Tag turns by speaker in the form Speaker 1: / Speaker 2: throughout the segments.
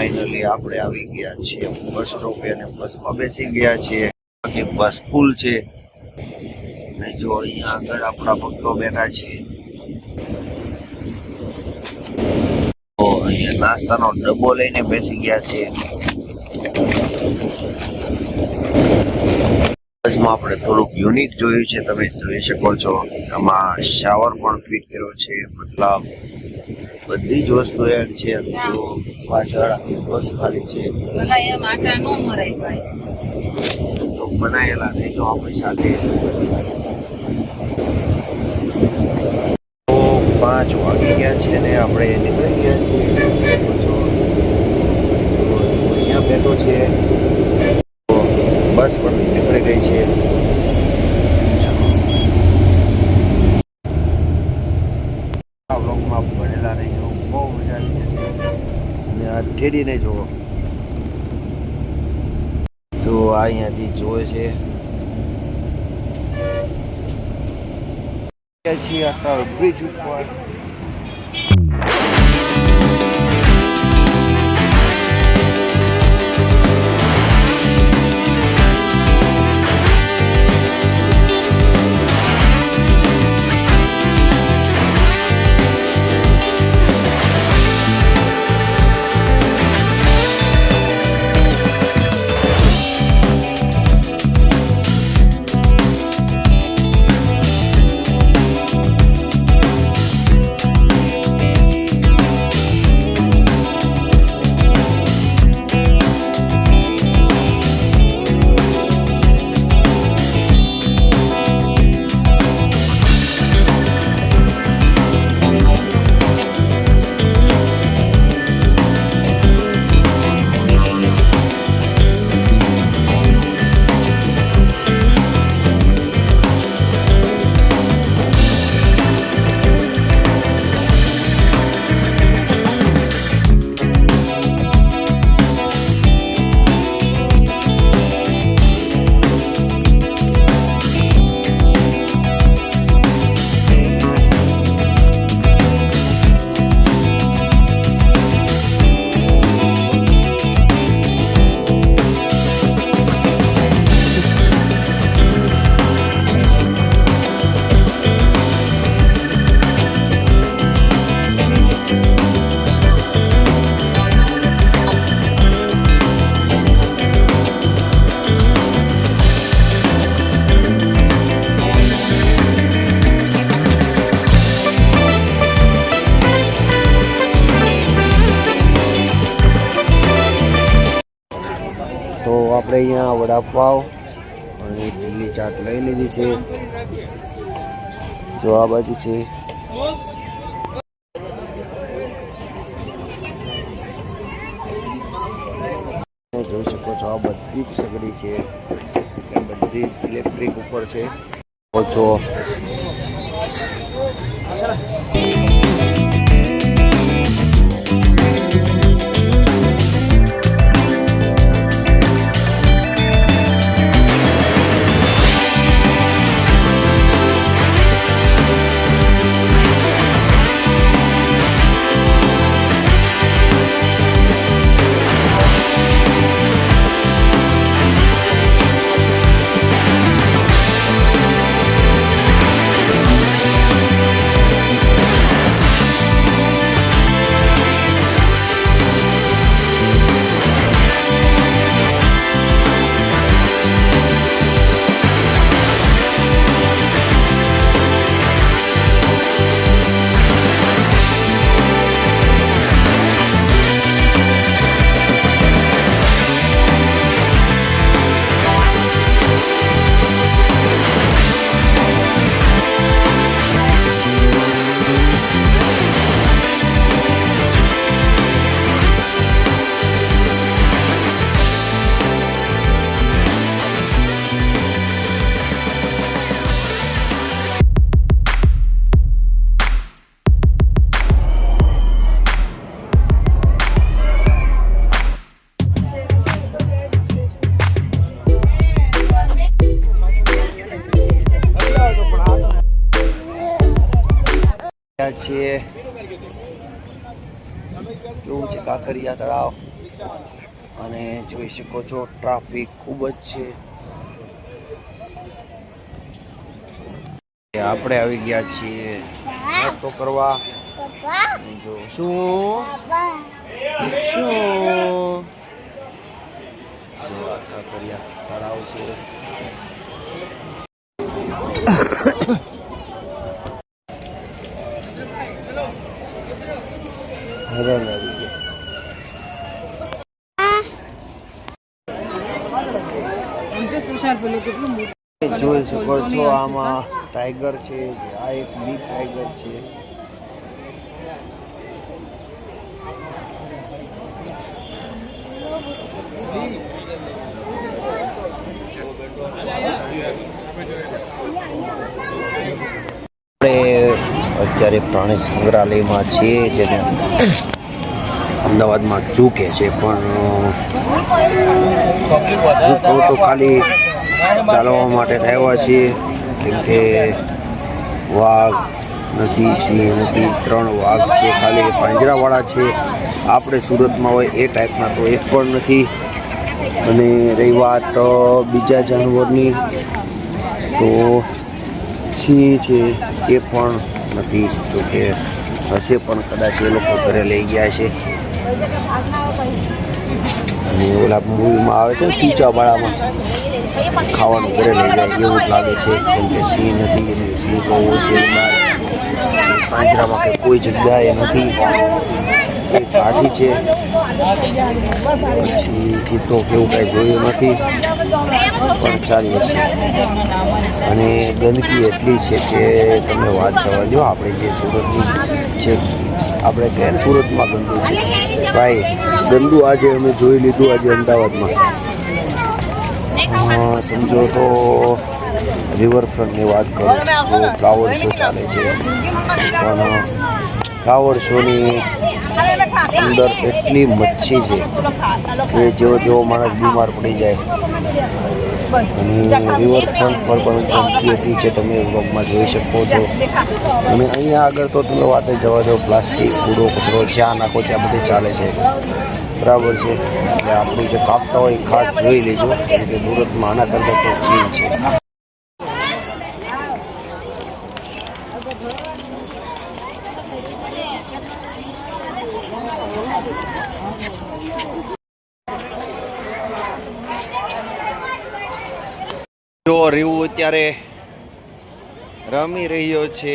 Speaker 1: Finally આપણે આવી ગયા છીએ બસ સ્ટોપે અને બસમાં બેસી ગયા છીએ. બસ ફૂલ છે અને જો અહીંયા આગળ આપણા ભક્તો બેઠા છે. તો અહીંયા નાસ્તાનો ડબ્બો લઈને બેસી ગયા છે. બસમાં આપણે થોડુંક યુનિક જોયું છે, તમે જોઈ શકો છો. આમાં શાવર પણ ફિટ કર્યો છે, મતલબ બધી જ વસ્તુ એડ છે. તો પાછળ બસ ખાલી છે તો બનાયેલા રહેજો આપણી સાથે. તો 5 વાગી ગયા છે ને આપણે નીકળી ગયા છીએ. અહીંયા બેઠો છે, બસ પણ નીકળી ગઈ છે. આ વ્લોગમાં બનેલા રહીજો, બહુ મજા આવી જશે. અને આ ઠેડીને જુઓ, તો અહીંયાથી જોવે છે છીએ આટલા બ્રિજ ઉપર. તો આપણે અહીંયા વડાપાવ અને દિલ્હી ચાટ લઈ લીધી છે. જો આ બાજુ છે. જોઈ શકો છો આ બધી જ સગડી છે, બધી ઇલેક્ટ્રિક ઉપર છે. ઓછો છીએ કેવું છે કાંકરિયા તળાવ. અને જોઈ શકો છો ટ્રાફિક ખૂબ જ છે. આપણે આવી ગયા છીએ નાસ્તો કરવા. જો શું જો કાંકરિયા તળાવ છે. હેરાન આવી ગયા. જોઈ શકો છો આમાં ટાઈગર છે. આ એક બિગ ટાઈગર છે. આપણે અત્યારે પ્રાણી સંગ્રહાલયમાં છીએ, જેને અમદાવાદમાં ઝૂ કહે છે, પણ ઝૂ તો ખાલી ચાલવા માટે આવ્યા છીએ, કેમ કે વાઘ નથી, સિંહ નથી, 3 વાઘ છે, ખાલી પાંજરાવાળા છે. આપણે સુરતમાં હોય એ ટાઈપના તો એક પણ નથી. અને રહી વાત બીજા જાનવરની, તો સિંહ છે એ પણ નથી. તો કે હશે પણ કદાચ એ લોકો ઘરે લઈ ગયા છે. અને ઓલા મૂવીમાં આવે છે ને ચૂચાવાળામાં ખાવાનું ઘરે લઈ જાય એવું જ લાગે છે, કેમ કે સિંહ નથી. સિંહ તો છે પાંજરામાં કે કોઈ જગ્યાએ નથી. એ કાઢી છે, પછી ચિત્તો કેવું કાંઈ જોયું નથી, પણ સારી હશે. અને ગંદકી એટલી છે કે તમે વાત જવા દો. આપણે જે સુરતની છે, આપણે કે સુરતમાં ગંદુ છે ભાઈ. ગંદુ આજે અમે જોઈ લીધું આજે અમદાવાદમાં. સમજો તો રિવરફ્રન્ટની વાત કરું તો ફ્લાવર શો ચાલે છે, પણ ફ્લાવર શોની અંદર એટલી મચ્છી છે કે જેવો માણસ બીમાર પડી જાય. અને રિવરફ્રન્ટ પર પણ ગંદકી એટલી છે, તમે વ્લોગમાં જોઈ શકો છો. અને અહીંયા આગળ તો તમે વાત જ જવા દો, પ્લાસ્ટિક, કૂડો કચરો જ્યાં નાખો ત્યાં બધે ચાલે છે, બરાબર છે. એટલે આપણું જે કાપતા હોય ખાસ જોઈ લેજો, કેમ કે સુરતમાં આના કરતાં તો ચીજ છે. જો રીવું અત્યારે રમી રહ્યો છે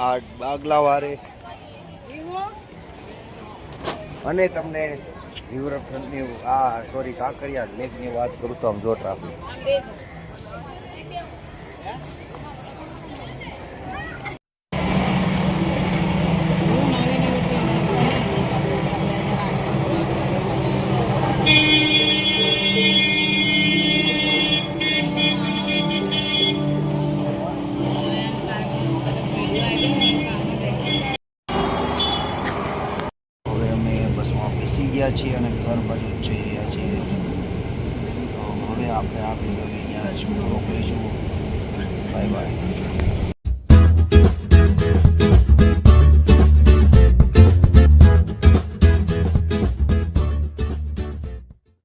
Speaker 1: આ બાગલા વારે. અને તમને રિવરફ્રન્ટની કાંકરિયા લેકની વાત કરું તો આમ જો ટ્રાફિક. છીએ અને ઘર બાજુ જઈ રહ્યા છીએ. તો હવે આપણે આ વિડીયોને અહીંયા જ પૂરો કરીશું. Bye bye.